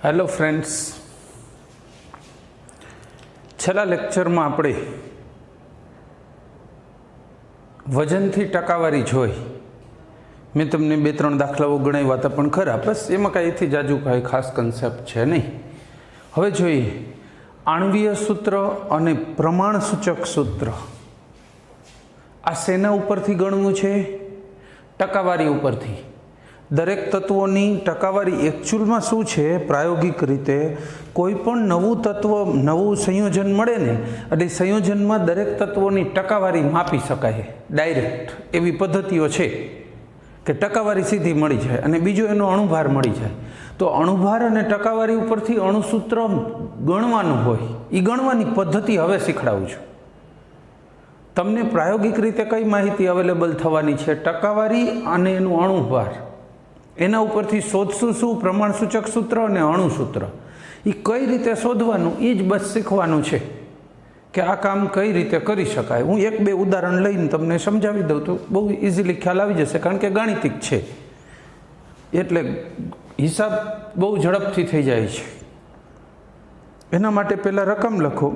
Hello friends, છેલ્લા લેક્ચરમાં આપણે વજનથી ટકાવારી જોઈ. મેં તમને 2-3 દાખલાઓ ગણાવ્યા હતા, પણ ખરા બસ એમાં કાંઈ એથી જાજુ કાંઈ ખાસ કન્સેપ્ટ છે નહીં. હવે જોઈએ આણ્વીય સૂત્ર અને પ્રમાણસૂચક સૂત્ર. આ શેના ઉપરથી ગણવું છે? ટકાવારી ઉપરથી. દરેક તત્વોની ટકાવારી એકચ્યુઅલમાં શું છે? પ્રાયોગિક રીતે કોઈ પણ નવું તત્વ, નવું સંયોજન મળે ને એટલે સંયોજનમાં દરેક તત્વોની ટકાવારી માપી શકાય ડાયરેક્ટ. એવી પદ્ધતિઓ છે કે ટકાવારી સીધી મળી જાય અને બીજો એનો અણુભાર મળી જાય. તો અણુભાર અને ટકાવારી ઉપરથી અણુસૂત્ર ગણવાનું હોય, એ ગણવાની પદ્ધતિ હવે શીખડાવું છું તમને. પ્રાયોગિક રીતે કઈ માહિતી અવેલેબલ થવાની છે? ટકાવારી અને એનું અણુભાર, એના ઉપરથી શોધશું શું? પ્રમાણસૂચક સૂત્ર અને અણુસૂત્ર. એ કઈ રીતે શોધવાનું એ જ બસ શીખવાનું છે કે આ કામ કઈ રીતે કરી શકાય. હું 1-2 ઉદાહરણ લઈને તમને સમજાવી દઉં તો બહુ ઇઝીલી ખ્યાલ આવી જશે, કારણ કે ગાણિતિક છે એટલે હિસાબ બહુ ઝડપથી થઈ જાય છે. એના માટે પહેલાં રકમ લખો.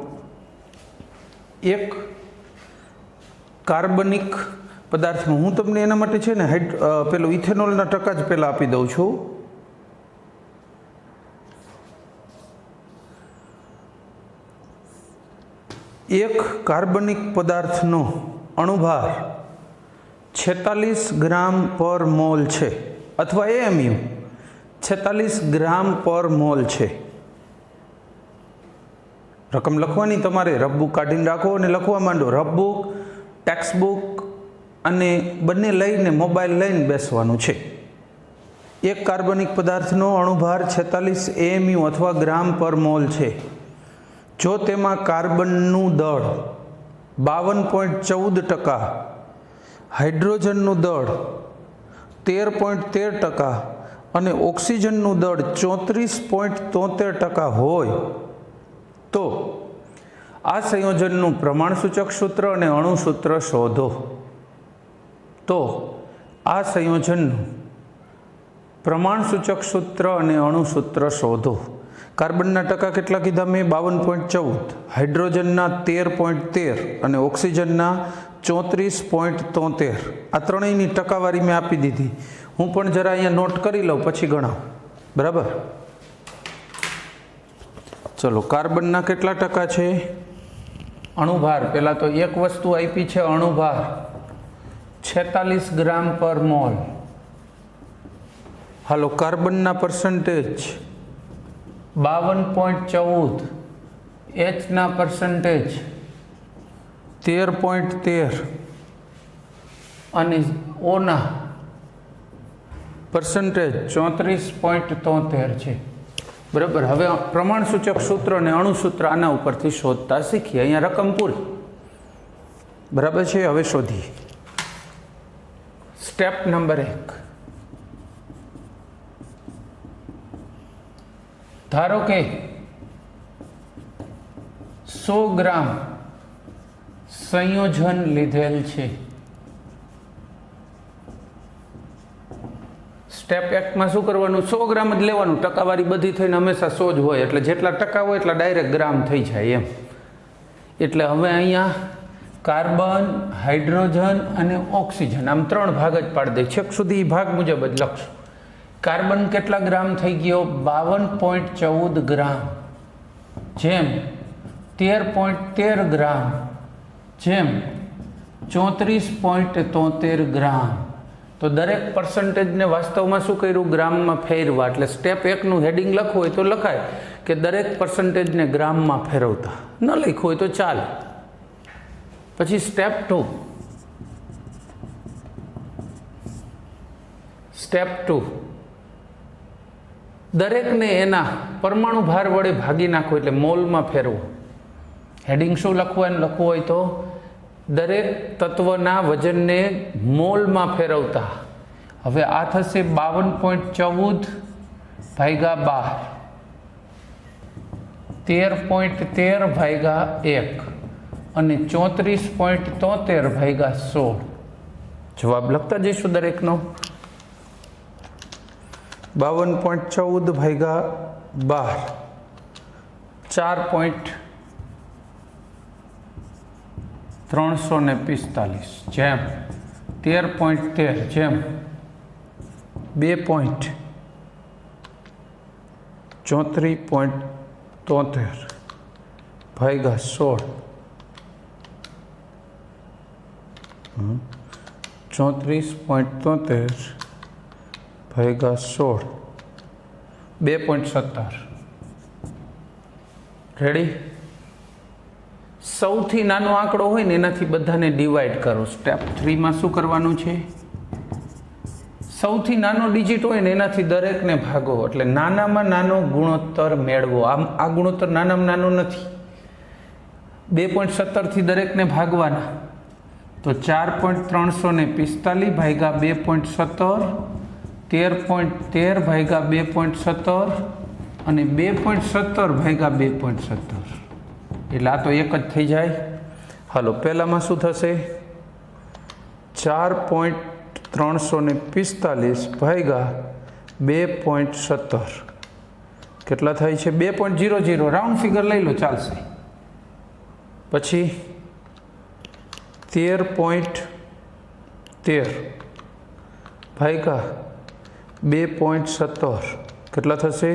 એક કાર્બનિક પદાર્થમાં હું તમને એના માટે છે ને પેલો ઇથેનોલના ટકા જ પહેલાં આપી દઉં છું. એક કાર્બનિક પદાર્થનો અણુભાર 46 ગ્રામ પર મોલ છે, અથવા એમયુ 46 ગ્રામ પર મોલ છે. રકમ લખવાની તમારે. રફબુક કાઢીને રાખો અને લખવા માંડો. રફબુક, ટેક્સ્ટબુક અને બંને લઈને મોબાઈલ લઈને બેસવાનું છે. એક કાર્બનિક પદાર્થનો અણુભાર 46 એમયુ અથવા ગ્રામ પર મોલ છે. જો તેમાં કાર્બનનું દળ 52.14%, હાઇડ્રોજનનું દળ 13.13% અને ઓક્સિજનનું દળ 34.73% હોય તો આ સંયોજનનું પ્રમાણસૂચક સૂત્ર અને અણુસૂત્ર શોધો. તો આ સંયોજનનું પ્રમાણસૂચક સૂત્ર અને અણુસૂત્ર શોધો. કાર્બનના ટકા કેટલા કીધા મેં? 52.14, હાઇડ્રોજનના 13.13 અને ઓક્સિજનના 34.73. આ ત્રણેયની ટકાવારી મેં આપી દીધી. હું પણ જરા અહીંયા નોટ કરી લઉં, પછી ગણાવ. બરાબર? ચલો, કાર્બનના કેટલા ટકા છે? અણુભાર પહેલાં તો એક વસ્તુ આપી છે, અણુભાર 46 ગ્રામ પર મોલ. હાલો, કાર્બનના પર્સન્ટેજ 52.14, એચના પર્સન્ટેજ 13.13 અને ઓના પર્સન્ટેજ 34.73 છે. બરાબર. હવે પ્રમાણસૂચક સૂત્ર અને અણુસૂત્ર આના ઉપરથી શોધતા શીખીએ. અહીંયા રકમ પૂરી. બરાબર છે? હવે શોધીએ. Step number 1. ધારો કે 100 ગ્રામ સંયોજન લીધેલ છે. સ્ટેપ 1માં શું કરવાનું? 100 ગ્રામ જ લેવાનું. ટકાવારી બધી થઈને હંમેશા 100 જ હોય, એટલે જેટલા ટકા હોય એટલા ડાયરેક્ટ ગ્રામ થઈ જાય એમ. એટલે હવે અહીંયા કાર્બન, હાઇડ્રોજન અને ઓક્સિજન આમ 3 ભાગ જ પાડી દે. છેક સુધી એ ભાગ મુજબ જ લખશું. કાર્બન કેટલા ગ્રામ થઈ ગયો? 52.14 ગ્રામ, જેમ 13.13 ગ્રામ, જેમ 34.73 ગ્રામ. તો દરેક પર્સન્ટેજને વાસ્તવમાં શું કર્યું? ગ્રામમાં ફેરવા. એટલે સ્ટેપ 1નું હેડિંગ લખવું હોય તો લખાય કે દરેક પર્સન્ટેજને ગ્રામમાં ફેરવતા. ન લખવું હોય તો ચાલે. પછી સ્ટેપ 2. સ્ટેપ 2, દરેકને એના પરમાણુ ભાર વડે ભાગી નાખો, એટલે મોલમાં ફેરવો. હેડિંગ શું લખવું? લખવું હોય તો દરેક તત્વના વજનને મોલમાં ફેરવતા. હવે આ થશે 52.14 ભાગ્યા 12, 13.13 ભાગ્યા 1 અને 34.73 ભાગ્યા 16. જવાબ લખતા જઈશું દરેકનો. 52.14 ભાગ્યા 12 4.345 જેમ 13.13 જેમ 2.34.73 ભાગ્યા 16 34.73 ભાગ્યા 16 2.17 રેડી। સૌથી નાનો આંકડો હોય ને એનાથી બધાને ડિવાઈડ કરો। સ્ટેપ 3 માં શું કરવાનું છે? સૌથી નાનો ડિજિટ હોય ને એનાથી દરેકને ભાગો, એટલે નાનામાં નાનો ગુણોત્તર મેળવો। આ ગુણોત્તર નાનામાં નાનો નથી। 2.17 થી દરેકને ભાગવાના, તો 4.345 ભાગ્યા 2.17, 13.13 ભાગ્યા 2.17 અને 2.17 ભાગ્યા 2.17, એટલે આ તો એક જ થઈ જાય। હાલો, પહેલામાં શું થશે? 4.345 ભાગ્યા 2.17 કેટલા થાય છે? 2.00, રાઉન્ડ ફિગર લઈ લો ચાલશે। પછી 13.13 ભાગ્યા 2.17 કેટલા થશે?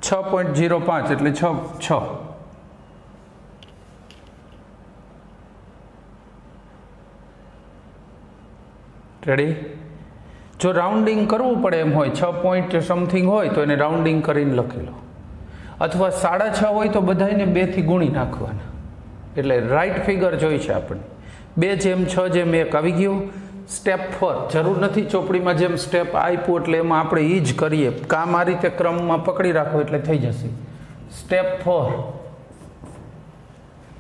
6.05, એટલે 6। રેડી? જો રાઉન્ડિંગ કરવું પડે એમ હોય, 6 પોઈન્ટ સમથિંગ હોય તો એને રાઉન્ડિંગ કરીને લખી લો, અથવા 6.5 હોય તો બધાને 2 થી ગુણી નાખવાના, એટલે રાઈટ ફિગર જોઈ છે આપણે। 2/6/1 આવી ગયું। સ્ટેપ 4 જરૂર નથી ચોપડીમાં જેમ સ્ટેપ આપ્યું એટલે એમાં આપણે એ જ કરીએ, કામ આ રીતે ક્રમમાં પકડી રાખો એટલે થઈ જશે। સ્ટેપ 4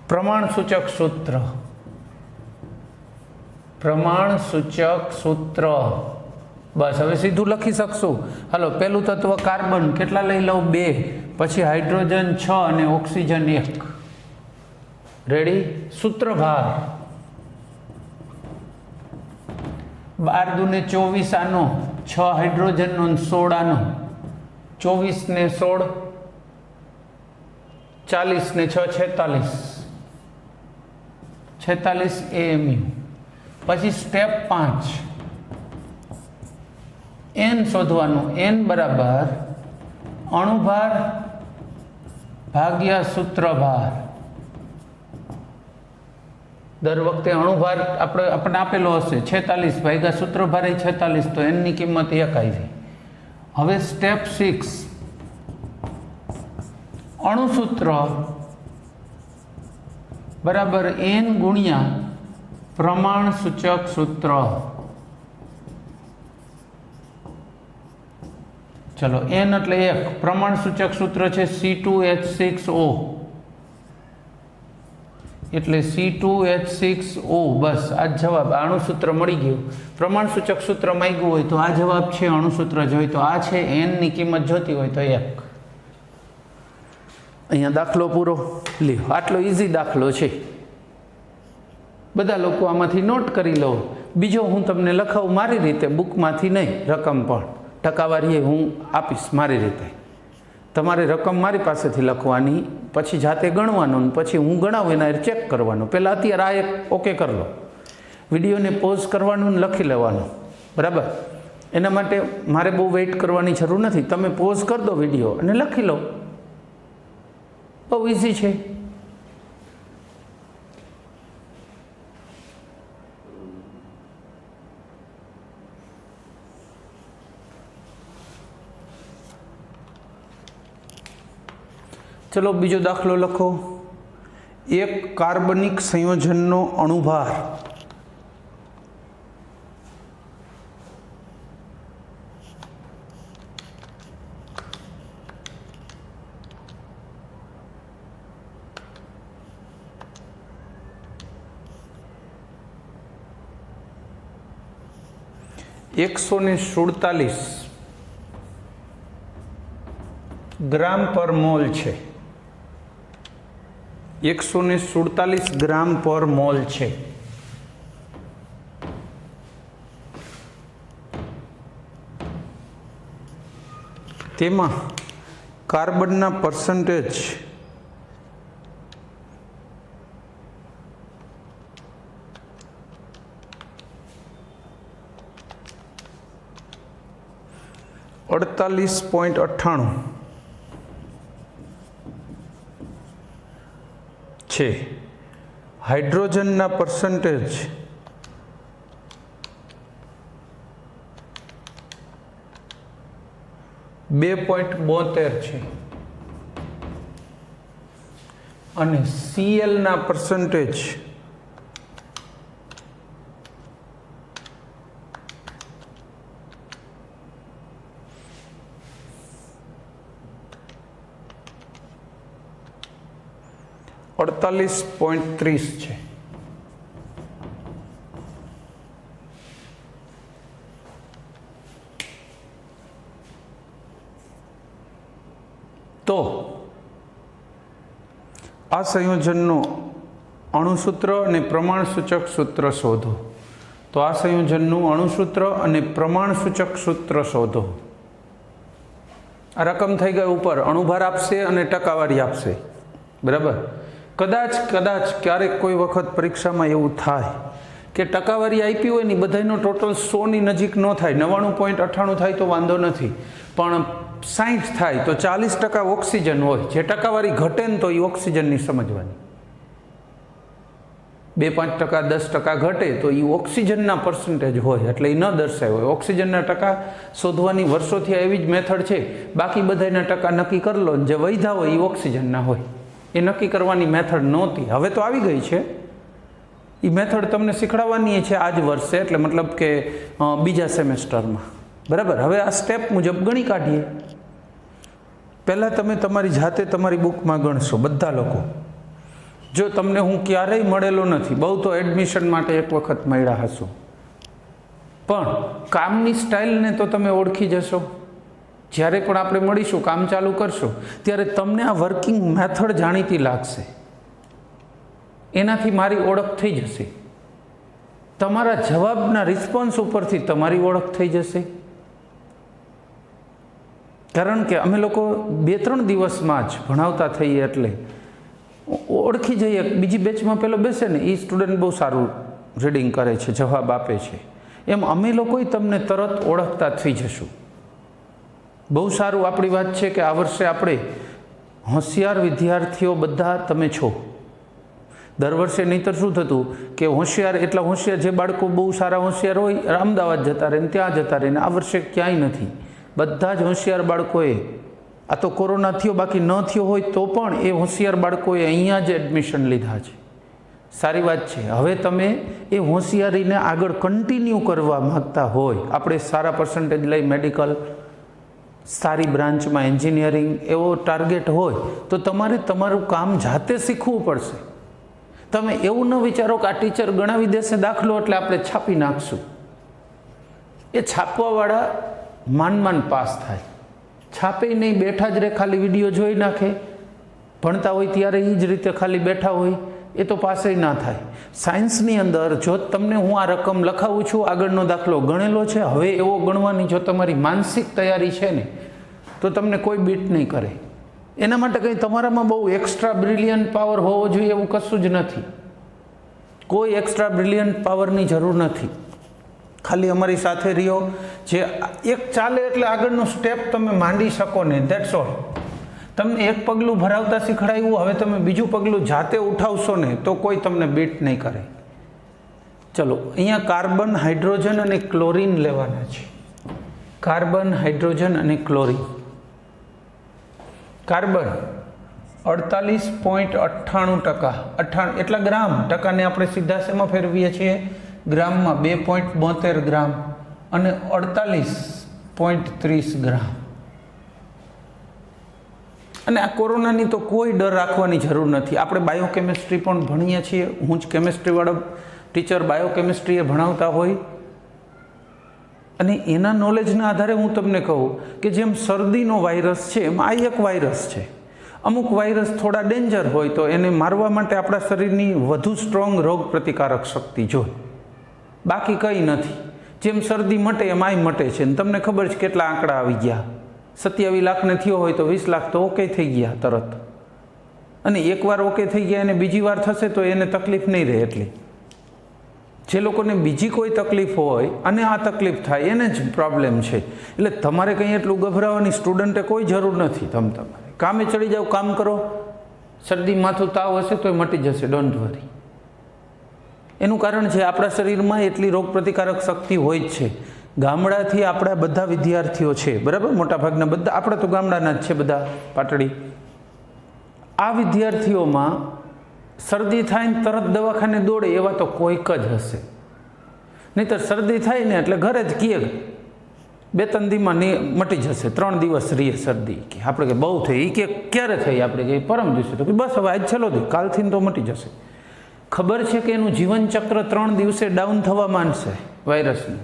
પ્રમાણ સૂચક સૂત્ર। પ્રમાણ સૂચક સૂત્ર બસ હવે સીધું લખી શકશું। હાલો, પહેલું તત્વ કાર્બન કેટલા લઈ લઉં? 2, પછી હાઇડ્રોજન 6 અને ઓક્સિજન 1। રેડી? સૂત્રભાર 12 દુને 24 આનો, 6 હાઇડ્રોજનનો 16 આનો, 24 ને 16 40 ને 6 46 AMU। પછી સ્ટેપ 5 n શોધવાનું। n બરાબર અણુભાર ભાગ્યા સૂત્રભાર। દર વખતે અણુભાર આપણને આપેલો હશે 46 ભાગ્યા સૂત્રભાર 46, તો n ની કિંમત 1 આવી। હવે સ્ટેપ 6 અણુસૂત્ર બરાબર n ગુણ્યા પ્રમાણ સૂચક સૂત્ર। ચલો, n એટલે 1, પ્રમાણ સૂચક સૂત્ર છે C2H6O, એટલે C2H6O। બસ આ જવાબ, અણુસૂત્ર મળી ગયું। પ્રમાણ સૂચક સૂત્ર માંગ્યું હોય તો આ જવાબ છે, અણુસૂત્ર જોઈ તો આ છે, n ની કિંમત જોતી હોય તો 1। અહીંયા દાખલો પૂરો લ્યો, આટલો ઇઝી દાખલો છે, બધા લોકો આમાંથી નોટ કરી લો। બીજો હું તમને લખાવું મારી રીતે, બુકમાંથી નહીં, રકમ પણ ટકાવારી હું આપીશ મારી રીતે। તમારે રકમ મારી પાસેથી લખવાની, પછી જાતે ગણવાનું, પછી હું ગણાવું એના ચેક કરવાનું। પહેલાં અત્યારે આ એક ઓકે કરી લો, વિડીયોને પોઝ કરવાનું, લખી લેવાનું, બરાબર? એના માટે મારે બહુ વેઇટ કરવાની જરૂર નથી, તમે પોઝ કરી દો વિડીયો અને લખી લો, બહુ ઇઝી છે। ચલો, બીજો દાખલો લખો। એક કાર્બનિક સંયોજનનો અણુભાર $147 ગ્રામ પર મોલ છે। 147 ગ્રામ પર મોલ છે। તેમાં કાર્બનના પર્સન્ટેજ $48.98 છે। હાઇડ્રોજનના પર્સન્ટેજ 2.72 છે અને સીએલના પર્સન્ટેજ 48.30 છે। તો આ સંયોજનનું અણુસૂત્ર અને પ્રમાણસૂચક સૂત્ર શોધો। તો આ સંયોજનનું અણુસૂત્ર અને પ્રમાણસૂચક સૂત્ર શોધો। આ રકમ થઈ ગઈ ઉપર, અણુભાર આપશે અને ટકાવારી આપશે, બરાબર। કદાચ ક્યારેક કોઈ વખત પરીક્ષામાં એવું થાય કે ટકાવારી આપી હોય ને બધાનો ટોટલ 100ની નજીક ન થાય, 99.98 થાય તો વાંધો નથી, પણ 60 થાય તો 40% ઓક્સિજન હોય, જે ટકાવારી ઘટે ને તો એ ઓક્સિજનની સમજવાની, 2-5%, 10% ઘટે તો એ ઓક્સિજનના પર્સન્ટેજ હોય, એટલે એ ન દર્શાવ્યો હોય। ઓક્સિજનના ટકા શોધવાની વર્ષોથી એવી જ મેથડ છે, બાકી બધાના ટકા નક્કી કરી લો, જે વૈધા હોય એ ઓક્સિજનના હોય, એ નક્કી કરવાની મેથડ નહોતી, હવે તો આવી ગઈ છે। એ મેથડ તમને શીખવાડવાની છે આ જ વર્ષે, એટલે મતલબ કે બીજા સેમેસ્ટરમાં, બરાબર। હવે આ સ્ટેપ મુજબ ગણી કાઢીએ। પહેલાં તમે તમારી જાતે તમારી બુકમાં ગણશો બધા લોકો। જો તમને હું ક્યારેય મળેલો નથી, બહુ તો એડમિશન માટે એક વખત મળ્યા હશો, પણ કામની સ્ટાઇલને તો તમે ઓળખી જશો। જ્યારે પણ આપણે મળીશું, કામ ચાલુ કરશો, ત્યારે તમને આ વર્કિંગ મેથડ જાણીતી લાગશે, એનાથી મારી ઓળખ થઈ જશે, તમારા જવાબના રિસ્પોન્સ ઉપરથી તમારી ઓળખ થઈ જશે। કારણ કે અમે લોકો 2-3 દિવસમાં જ ભણાવતા થઈએ, એટલે ઓળખી જઈએ। બીજી બેચમાં પેલો બેસે ને એ સ્ટુડન્ટ બહુ સારું રીડિંગ કરે છે, જવાબ આપે છે, એમ અમે લોકોય તમને તરત ઓળખતા થઈ જશું। બહુ સારું આપણી વાત છે કે આ વર્ષે આપણે હોશિયાર વિદ્યાર્થીઓ બધા તમે છો। દર વર્ષે નહીંતર શું થતું કે હોશિયાર એટલા હોશિયાર, જે બાળકો બહુ સારા હોશિયાર હોય અમદાવાદ જતા રહે ને ત્યાં જતા રહે, ને આ વર્ષે ક્યાંય નથી, બધા જ હોશિયાર બાળકોએ, આ તો કોરોના થયો, બાકી ન થયો હોય તો પણ એ હોશિયાર બાળકોએ અહીંયા જ એડમિશન લીધા છે। સારી વાત છે। હવે તમે એ હોશિયારીને આગળ કન્ટિન્યુ કરવા માગતા હોય, આપણે સારા પર્સન્ટેજ લઈ મેડિકલ, સારી બ્રાન્ચમાં એન્જિનિયરિંગ એવો ટાર્ગેટ હોય તો તમારે તમારું કામ જાતે શીખવું પડશે। તમે એવું ન વિચારો કે આ ટીચર ગણાવી દેશે દાખલો એટલે આપણે છાપી નાખશું। એ છાપવાવાળા માંડ પાસ થાય, છાપે નહીં, બેઠા જ રહે, ખાલી વિડીયો જોઈ નાખે, ભણતા હોય ત્યારે એ જ રીતે ખાલી બેઠા હોય, એ તો પાસે ના થાય। સાયન્સની અંદર જો તમને હું આ રકમ લખાવું છું, આગળનો દાખલો ગણેલો છે, હવે એવો ગણવાની જો તમારી માનસિક તૈયારી છે ને તો તમને કોઈ બીટ નહીં કરે। એના માટે કંઈ તમારામાં બહુ એક્સ્ટ્રા બ્રિલિયન્ટ પાવર હોવો જોઈએ એવું કશું જ નથી, કોઈ એક્સ્ટ્રા બ્રિલિયન્ટ પાવરની જરૂર નથી। ખાલી અમારી સાથે રહ્યો, જે એક ચાલે એટલે આગળનું સ્ટેપ તમે માંડી શકો ને, ધેટ્સ ઓલ। તમને એક પગલું ભરાવતા શીખડાયું, હવે તમે બીજું પગલું જાતે ઉઠાવશો ને તો કોઈ તમને બીટ નહીં કરે। ચલો, અહીંયા કાર્બન, હાઇડ્રોજન અને ક્લોરીન લેવાના છે। કાર્બન, હાઇડ્રોજન અને ક્લોરીન। કાર્બન 48.98%, 98 એટલા ગ્રામ, ટકાને આપણે સીધા શેમાં ફેરવીએ છીએ? ગ્રામમાં, 2.72 ગ્રામ, અને 48.30 ગ્રામ। અને આ કોરોનાની તો કોઈ ડર રાખવાની જરૂર નથી। આપણે બાયોકેમિસ્ટ્રી પણ ભણીએ છીએ, હું જ કેમિસ્ટ્રીવાળો ટીચર બાયોકેમિસ્ટ્રીએ ભણાવતા હોય, અને એના નોલેજના આધારે હું તમને કહું કે જેમ શરદીનો વાયરસ છે એમ આ એક વાયરસ છે। અમુક વાયરસ થોડા ડેન્જર હોય તો એને મારવા માટે આપણા શરીરની વધુ સ્ટ્રોંગ રોગ પ્રતિકારક શક્તિ જોઈએ, બાકી કંઈ નથી। જેમ શરદી મટે એમ આય મટે છે, ને તમને ખબર છે કેટલા આંકડા આવી ગયા, 27 લાખને થયો હોય તો 20 લાખ તો ઓકે થઈ ગયા તરત, અને એકવાર ઓકે થઈ ગયા અને બીજી વાર થશે તો એને તકલીફ નહીં રહે એટલી. જે લોકોને બીજી કોઈ તકલીફ હોય અને આ તકલીફ થાય એને જ પ્રોબ્લેમ છે. એટલે તમારે કંઈ એટલું ગભરાવાની સ્ટુડન્ટે કોઈ જરૂર નથી. તમારે કામે ચડી જાઓ, કામ કરો, શરદી માથું તાવ હશે તો એ મટી જશે, ડોન્ટ વરી. એનું કારણ છે આપણા શરીરમાં એટલી રોગપ્રતિકારક શક્તિ હોય જ છે. ગામડાથી આપણા બધા વિદ્યાર્થીઓ છે, બરાબર, મોટાભાગના બધા, આપણે તો ગામડાના જ છે બધા, પાટડી. આ વિદ્યાર્થીઓમાં શરદી થાય ને તરત દવાખાને દોડે એવા તો કોઈક જ હશે. નહીંતર શરદી થાય ને એટલે ઘરે જ કીએ 2-3 દીમાં મટી જશે, 3 દિવસ રહીએ શરદી. કે આપણે કે બહુ થઈ, એ કે ક્યારે થઈ, આપણે કે પરમ દિવસે, તો કે બસ હવે આજ છેલ્લો દી, કાલથી તો મટી જશે. ખબર છે કે એનું જીવનચક્ર 3 દિવસે ડાઉન થવા માંડશે વાયરસનું.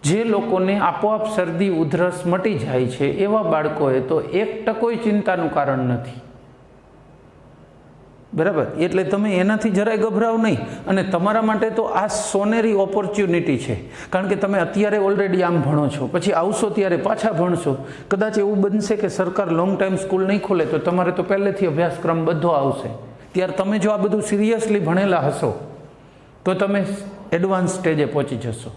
જે લોકોને આપોઆપ શરદી ઉધરસ મટી જાય છે એવા બાળકોએ તો 1% ચિંતાનું કારણ નથી, બરાબર. એટલે તમે એનાથી જરાય ગભરાવ નહીં. અને તમારા માટે તો આ સોનેરી ઓપોર્ચ્યુનિટી છે, કારણ કે તમે અત્યારે ઓલરેડી આમ ભણો છો, પછી આવશો ત્યારે પાછા ભણશો. કદાચ એવું બનશે કે સરકાર લોંગ ટાઈમ સ્કૂલ નહીં ખોલે તો તમારે તો પહેલેથી અભ્યાસક્રમ બધો આવશે. ત્યારે તમે જો આ બધું સિરિયસલી ભણેલા હશો તો તમે એડવાન્સ સ્ટેજે પહોંચી જશો.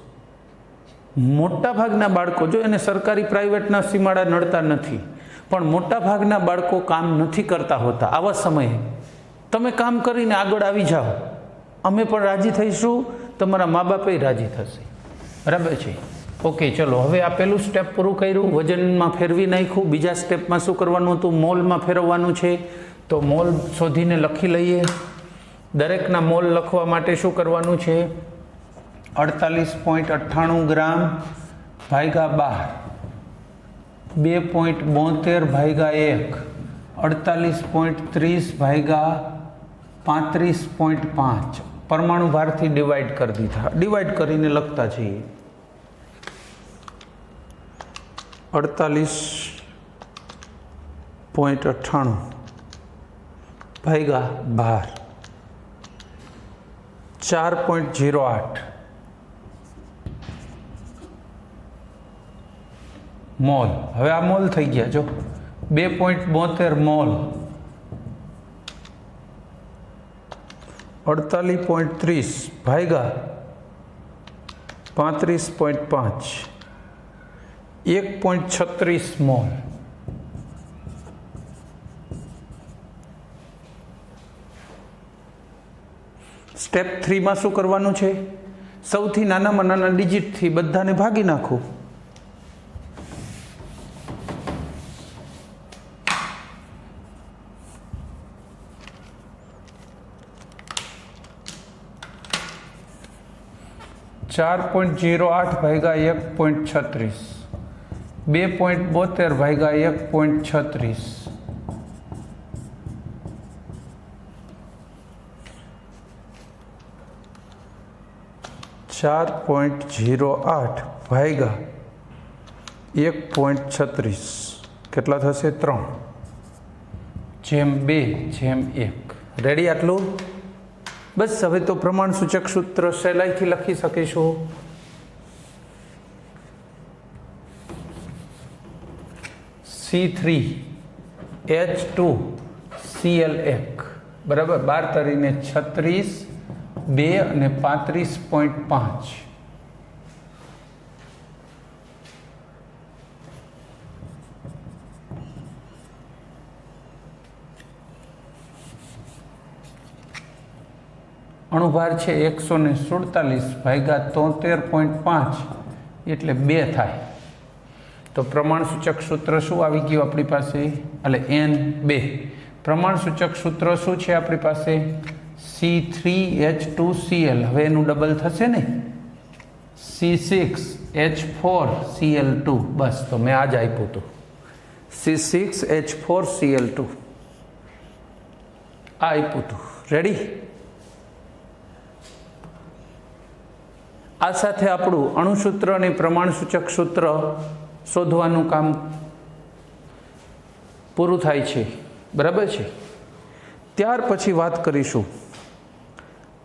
મોટા ભાગના બાળકો, જો એને સરકારી પ્રાઇવેટના સીમાડા નડતા નથી, પણ મોટા ભાગના બાળકો કામ નથી કરતા હોતા. આવા સમયે તમે કામ કરીને આગળ આવી જાઓ, અમે પણ રાજી થઈશું, તમારા મા બાપે રાજી થશે, બરાબર છે. ઓકે, ચલો હવે આ પહેલું સ્ટેપ પૂરું કર્યું, વજનમાં ફેરવી નાખ્યું. બીજા સ્ટેપમાં શું કરવાનું હતું? મોલમાં ફેરવવાનું છે. તો મોલ શોધીને લખી લઈએ. દરેકના મોલ લખવા માટે શું કરવાનું છે? 48.98 ગ્રામ ભાગ્યા 12, 2.72 ભાગ્યા 1, 48.30 ભાગ્યા 35.5 પરમાણુ ભારથી ડિવાઈડ કરી દીધા. ડિવાઈડ કરીને લખતા જઈએ. 48.98 ભાગ્યા 12, 4.08 મોલ. હવે આ મોલ થઈ ગયા, જો 2.72 મોલ, 48.30 ભાગ્યા 35.5, 1.36 મોલ. સ્ટેપ 3 માં શું કરવાનું છે? સૌથી નાનામાં નાના ડિજિટથી બધાને ભાગી નાખો. .08 ભાગ્યા 1.36, 2.72 ભાગ્યા 1.36, 4.08 ભાગ્યા 1.36 કેટલા થશે? 3/2/1. રેડી? આટલું બસ. હવે તો પ્રમાણ સૂચક સૂત્ર સહેલાઈથી લખી શકીશું. C3H2Cl1, બરાબર, 12 × 36, 2 અને 35.5. અણુભાર છે 147 ભાગ્યા 73.5 એટલે 2 થાય. તો પ્રમાણ સૂચક સૂત્ર શું આવી ગયું આપણી પાસે? એટલે N2. પ્રમાણ સૂચક સૂત્ર શું છે આપણી પાસે? C3H2Cl. હવે એનું ડબલ થશે ને, C6H4Cl2. બસ, તો મેં આ જ આપ્યું હતું, C6H4Cl2 આ આપ્યું હતું. રેડી? આ સાથે આપણું અણુસૂત્ર અને પ્રમાણ સૂચક સૂત્ર શોધવાનું કામ પૂરું થાય છે, બરાબર છે. ત્યાર પછી વાત કરીશું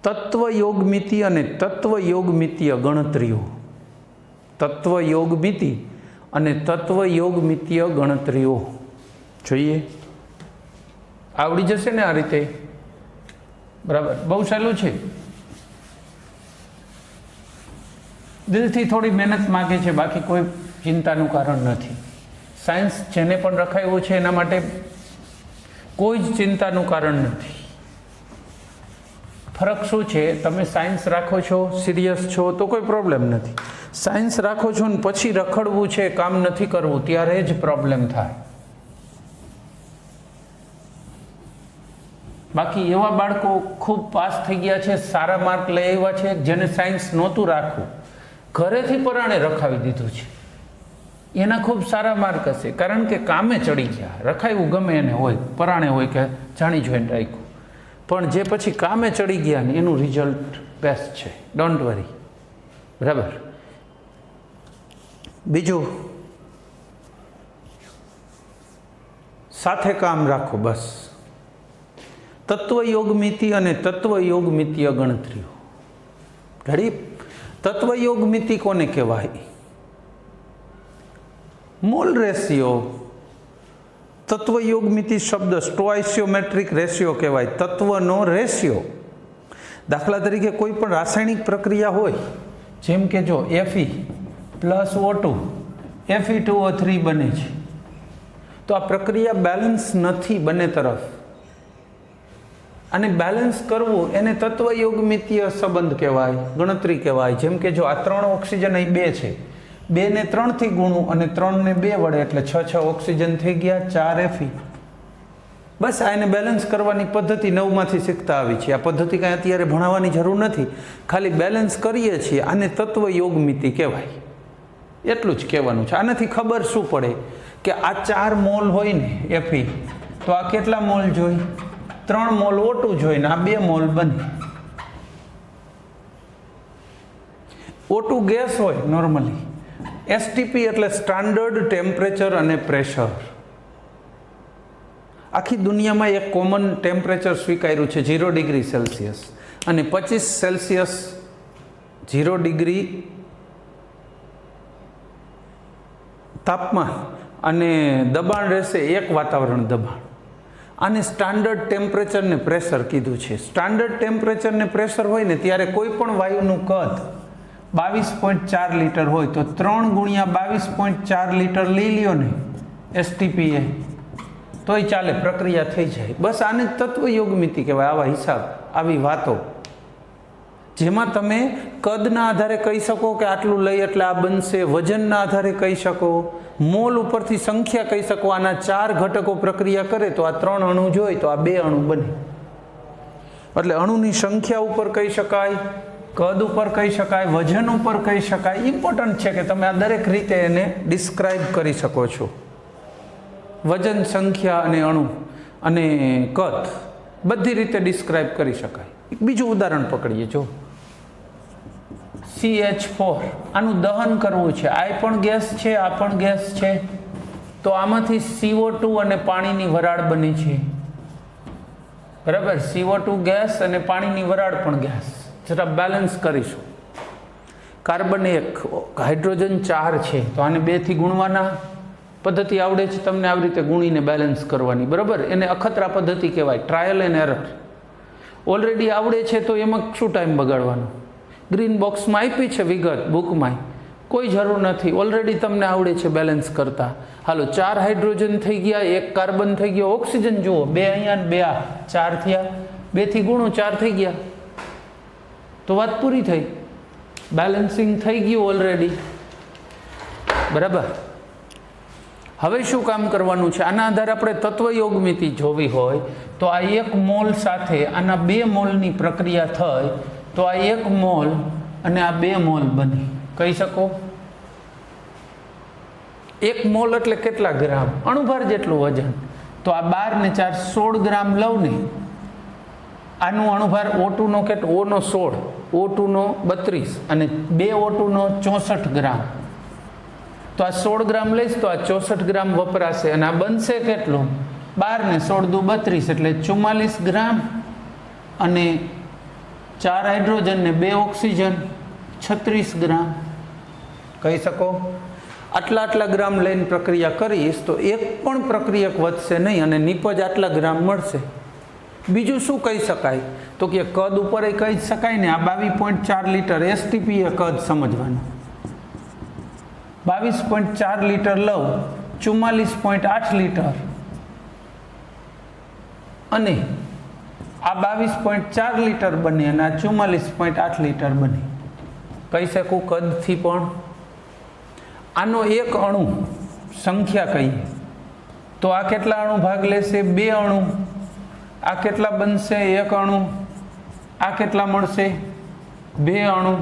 તત્વયોગમિતિ અને તત્વયોગમિતીય ગણતરીઓ. તત્વયોગમિતિ અને તત્વયોગમિતીય ગણતરીઓ જોઈએ. આવડી જશે ને આ રીતે? બરાબર, બહુ સહેલું છે. દિલથી થોડી મહેનત માગે છે, બાકી કોઈ ચિંતાનું કારણ નથી. સાયન્સ જેને પણ રખાયું છે એના માટે કોઈ જ ચિંતાનું કારણ નથી. ફરક શું છે? તમે સાયન્સ રાખો છો, સિરિયસ છો તો કોઈ પ્રોબ્લેમ નથી. સાયન્સ રાખો છો ને પછી રખડવું છે, કામ નથી કરવું, ત્યારે જ પ્રોબ્લેમ થાય. બાકી એવા બાળકો ખૂબ પાસ થઈ ગયા છે, સારા માર્ક લઈ આવ્યા છે, જેને સાયન્સ નહોતું રાખવું, ઘરેથી પરાણે રખાવી દીધું છે. એના ખૂબ સારા માર્ક હશે, કારણ કે કામે ચડી ગયા. રખાયું ગમે એને હોય, પરાણે હોય કે જાણી જોઈને રાખ્યું, પણ જે પછી કામે ચડી ગયા ને એનું રિઝલ્ટ બેસ્ટ છે. Don't worry. બરાબર. બીજું, સાથે કામ રાખો બસ. તત્વયોગમિતિ અને તત્વયોગમિતીય ગણતરીઓ. ઘડી તત્વયોગમિતિ કોને કહેવાય? Mall ratio. તત્વયોગમિતિ શબ્દ સ્ટોઇચિયોમેટ્રિક રેશિયો કહેવાય, તત્વનો રેશિયો. દાખલા તરીકે કોઈ પણ રાસાયણિક પ્રક્રિયા હોય, જેમ કે જો Fe પ્લસ O2 Fe2O3 બને છે, તો આ પ્રક્રિયા બેલેન્સ નથી બંને તરફ, અને બેલેન્સ કરવું એને તત્વયોગમિતીય સંબંધ કહેવાય, ગણતરી કહેવાય. જેમ કે જો આ 3 ઓક્સિજન અહીં 2 છે, 2 ને 3 થી ગુણું અને 3 ને 2 વડે એટલે 6 ઓક્સિજન થઈ ગયા, 4 Fe. બસ આ એને બેલેન્સ કરવાની પદ્ધતિ 9માંથી શીખતા આવી છે. આ પદ્ધતિ કાંઈ અત્યારે ભણાવવાની જરૂર નથી, ખાલી બેલેન્સ કરીએ છીએ. આને તત્વયોગમિતિ કહેવાય. એટલું જ કહેવાનું છે. આનાથી ખબર શું પડે કે આ 4 મોલ હોય ને Fe, તો આ કેટલા મોલ જોઈ? 3 મોલ O2 જોઈને આ 2 મોલ બને. O2 ગેસ હોય નોર્મલી. STP એટલે સ્ટાન્ડર્ડ ટેમ્પરેચર અને પ્રેશર. આખી દુનિયામાં એક કોમન ટેમ્પરેચર સ્વીકાર્યું છે 0 ડિગ્રી સેલ્સિયસ, અને 25 સેલ્સિયસ 0 ડિગ્રી તાપમાન અને દબાણ રહેશે, એક વાતાવરણ દબાણ. આને સ્ટાન્ડર્ડ ટેમ્પરેચર ને પ્રેશર કીધું છે. સ્ટાન્ડર્ડ ટેમ્પરેચર ને પ્રેશર હોય ને ત્યારે કોઈ પણ વાયુનું કદ 22.4 લીટર હોય, તો 3 ગુણ્યા 22.4 લીટર લઈ લ્યો ને STP એ, તોય ચાલે, પ્રક્રિયા થઈ જાય. બસ આને તત્વયોગમિતિ કહેવાય. આવા હિસાબ, આવી વાતો, જેમાં તમે કદના આધારે કહી શકો કે આટલું લઈ એટલે આ બનશે, વજનના આધારે કહી શકો, મોલ ઉપરથી સંખ્યા કહી શકો. આના 4 ઘટકો પ્રક્રિયા કરે તો આ 3 અણુ જોઈએ તો આ 2 અણુ બને. એટલે અણુની સંખ્યા ઉપર કહી શકાય, કદ ઉપર કહી શકાય, વજન ઉપર કહી શકાય. ઇમ્પોર્ટન્ટ છે કે તમે આ દરેક રીતે એને ડિસ્ક્રાઇબ કરી શકો છો. વજન, સંખ્યા અને અણુ અને કદ બધી રીતે ડિસ્ક્રાઇબ કરી શકાય. બીજું ઉદાહરણ પકડીએ. જો CH4, આનું દહન કરવું છે. આ પણ ગેસ છે, આ પણ ગેસ છે, તો આમાંથી CO2 અને પાણીની વરાળ બની છે. બરાબર, CO2 ગેસ અને પાણીની વરાળ પણ ગેસ. જરા બેલેન્સ કરીશું. કાર્બન 1, હાઇડ્રોજન 4 છે, તો આને 2 થી ગુણવાના. પદ્ધતિ આવડે છે તમને, આવી રીતે ગુણીને બેલેન્સ કરવાની. બરાબર, એને અખતરા પદ્ધતિ કહેવાય, ટ્રાયલ એન્ડ એરર. ઓલરેડી આવડે છે તો એમાં શું ટાઈમ બગાડવાનો? ગ્રીન બોક્સમાં આપી છે વિગત બુકમાં, કોઈ જરૂર નથી. ઓલરેડી તમને આવડે છે બેલેન્સ કરતા. હાલો, 4 હાઇડ્રોજન થઈ ગયા, 1 કાર્બન થઈ ગયો, ઓક્સિજન જુઓ 2 અહીંયા ને 2 આ, 4 થયા, 2 થી ગુણો 4 થઈ ગયા, તો વાત પૂરી થઈ. બેલેન્સિંગ થઈ ગયું ઓલરેડી. બરાબર, હવે શું કામ કરવાનું છે? આના આધારે આપણે તત્વયોગમિતિ જોવી હોય તો આ 1 મોલ સાથે આના 2 મોલની પ્રક્રિયા થઈ તો આ 1 મોલ અને આ 2 મોલ બની. કહી શકો 1 મોલ એટલે કેટલા ગ્રામ? અણુભાર જેટલું વજન. તો આ 12 ને 4 16 ગ્રામ લઉં ને, આનું અણુભાર O2 નો કેટલો? O નો 16, O2 નો 32 અને 2 O2 નો 64 ગ્રામ. તો આ 16 ગ્રામ લઈશ તો આ 64 ગ્રામ વપરાશે, અને આ બનશે કેટલું? 12 ને 16 દુ 32 એટલે 44 ગ્રામ, અને 4 હાઇડ્રોજન ને 2 ઓક્સિજન 36 ગ્રામ. કહી શકો આટલા આટલા ગ્રામ લઈને પ્રક્રિયા કરીશ તો એક પણ પ્રક્રિયક વધશે નહીં અને નિપજ આટલા ગ્રામ મળશે. બીજું શું કહી શકાય તો કે કદ ઉપર કહી શકાય ને. આ 22.4 લીટર એસટીપી એ કદ સમજવાનું. 22.4 લીટર લઉં 44.8 લીટર અને આ 22.4 લીટર બને અને આ 44.8 લીટર બને. કહી શકું કદથી પણ. આનો એક અણુ સંખ્યા કહીએ તો આ કેટલા અણુ ભાગ લેશે? 2 અણુ. આ કેટલા બનશે? 1 અણુ. આ કેટલા મળશે? 2 અણુ.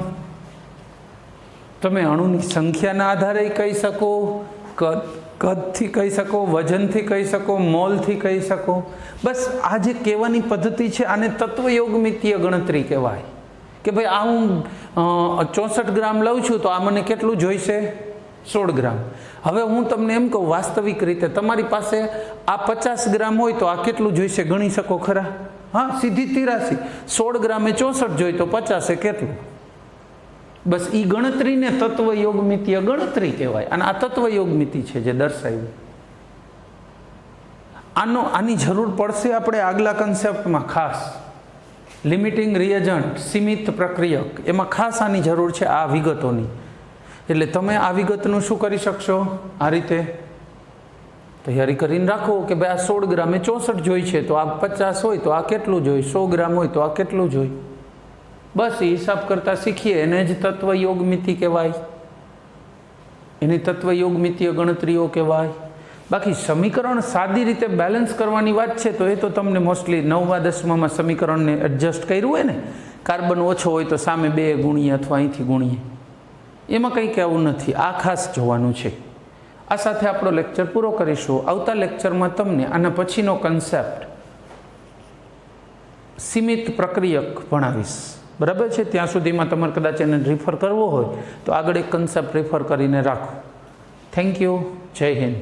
તમે અણુની સંખ્યાના આધારે કહી શકો, કદથી કહી શકો, વજનથી કહી શકો, મોલથી કહી શકો. બસ આ જે કહેવાની પદ્ધતિ છે આને તત્વયોગમિતીય ગણતરી કહેવાય. કે ભાઈ આ હું 64 ગ્રામ લઉં છું તો આ મને કેટલું જોઈશે? 16 ગ્રામ. હવે હું તમને એમ કહું વાસ્તવિક રીતે તમારી પાસે આ 50 ગ્રામ હોય તો આ કેટલું જોઈશે ગણી શકો ખરા? હા, સીધી 83. 16 ગ્રામે 64 જોઈ તો 50 કેટલું? બસ એ ગણતરીને તત્વયોગમિતીય ગણતરી કહેવાય. અને આ તત્વયોગમિતિ છે જે દર્શાવ્યું. આની જરૂર પડશે આપણે આગલા કન્સેપ્ટમાં ખાસ. લિમિટિંગ રિએજન્ટ, સીમિત પ્રક્રિયક, એમાં ખાસ આની જરૂર છે આ વિગતોની. એટલે તમે આ વિગતનું શું કરી શકશો? આ રીતે તૈયારી કરીને રાખો કે ભાઈ આ 16 ગ્રામે 64 જોઈ છે તો આ 50 હોય તો આ કેટલું જોઈ, 100 ગ્રામ હોય તો આ કેટલું જોઈ. બસ એ હિસાબ કરતાં શીખીએ એને જ તત્વયોગમિતિ કહેવાય. એની તત્વયોગમિતીય ગણતરીઓ કહેવાય. બાકી સમીકરણ સાદી રીતે બેલેન્સ કરવાની વાત છે તો એ તો તમને મોસ્ટલી 9મા 10મામાં સમીકરણને એડજસ્ટ કર્યું હોય ને, કાર્બન ઓછો હોય તો સામે 2 ગુણીએ અથવા અહીંથી ગુણીએ, એમાં કંઈ કહેવું નથી. આ ખાસ જોવાનું છે. આ સાથે આપણો લેક્ચર પૂરો કરીશું. આવતા લેક્ચરમાં તમને આના પછીનો કન્સેપ્ટ સીમિત પ્રક્રિયક ભણાવીશ. બરાબર છે? ત્યાં સુધીમાં તમારે કદાચ એને રિફર કરવો હોય તો આગળ એક કન્સેપ્ટ રિફર કરીને રાખો. Thank you. જય હિન્દ.